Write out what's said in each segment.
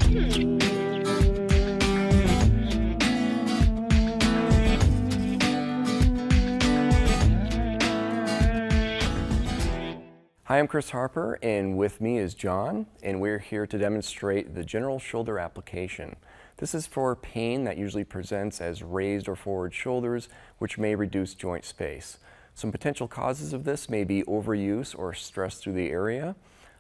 Hi, I'm Chris Harper, and with me is John, and we're here to demonstrate the general shoulder application. This is for pain that usually presents as raised or forward shoulders, which may reduce joint space. Some potential causes of this may be overuse or stress through the area,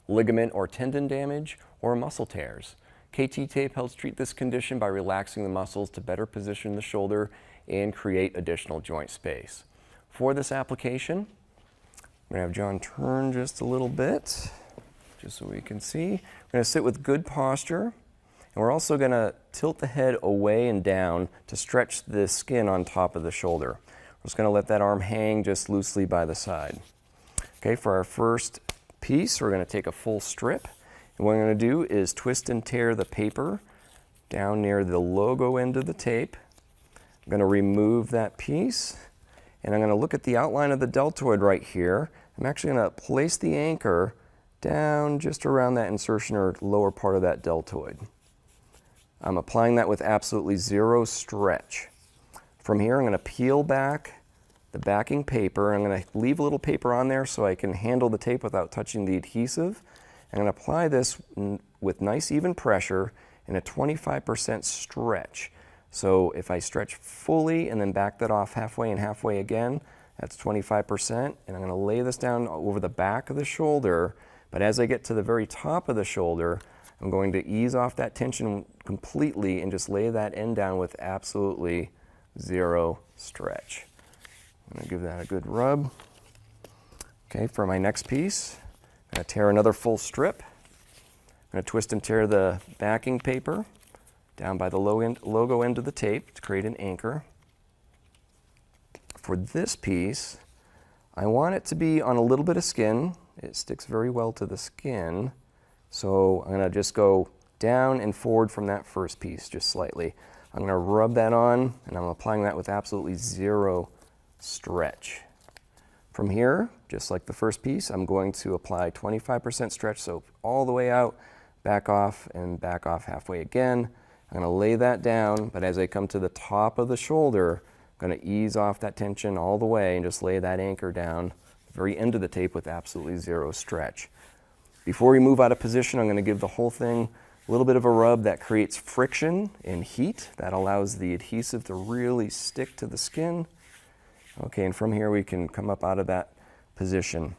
ligament or tendon damage, or muscle tears. KT tape helps treat this condition by relaxing the muscles to better position the shoulder and create additional joint space. For this application, I'm going to have John turn just a little bit, just so we can see. We're going to sit with good posture, and we're also going to tilt the head away and down to stretch the skin on top of the shoulder. We're just going to let that arm hang just loosely by the side. Okay, for our first piece, we're going to take a full strip, and what I'm going to do is twist and tear the paper down near the logo end of the tape. I'm going to remove that piece, and I'm going to look at the outline of the deltoid right here. I'm actually going to place the anchor down just around that insertion or lower part of that deltoid. I'm applying that with absolutely zero stretch. From here, I'm going to peel back the backing paper. I'm going to leave a little paper on there so I can handle the tape without touching the adhesive. I'm going to apply this with nice even pressure and a 25% stretch. So if I stretch fully and then back that off halfway and halfway again, that's 25%. And I'm going to lay this down over the back of the shoulder. But as I get to the very top of the shoulder, I'm going to ease off that tension completely and just lay that end down with absolutely zero stretch. I'm going to give that a good rub. Okay, for my next piece, I'm going to tear another full strip. I'm going to twist and tear the backing paper down by the logo end of the tape to create an anchor. For this piece, I want it to be on a little bit of skin. It sticks very well to the skin. So I'm going to just go down and forward from that first piece, just slightly. I'm going to rub that on, and I'm applying that with absolutely zero stretch. From here, just like the first piece, I'm going to apply 25% stretch, so all the way out, back off, and back off halfway again. I'm going to lay that down, but as I come to the top of the shoulder, I'm going to ease off that tension all the way and just lay that anchor down at the very end of the tape with absolutely zero stretch. Before we move out of position, I'm going to give the whole thing a little bit of a rub that creates friction and heat. That allows the adhesive to really stick to the skin. Okay, and from here we can come up out of that position.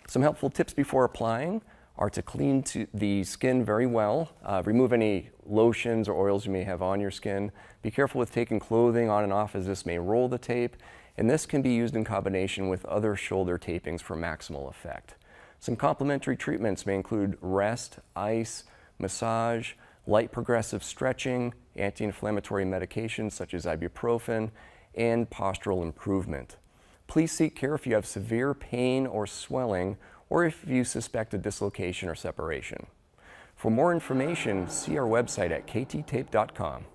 Some helpful tips before applying are to clean the skin very well, remove any lotions or oils you may have on your skin. Be careful with taking clothing on and off, as this may roll the tape, and this can be used in combination with other shoulder tapings for maximal effect. Some complementary treatments may include rest, ice, massage, light progressive stretching, anti-inflammatory medications such as ibuprofen, and postural improvement. Please seek care if you have severe pain or swelling, or if you suspect a dislocation or separation. For more information, see our website at kttape.com.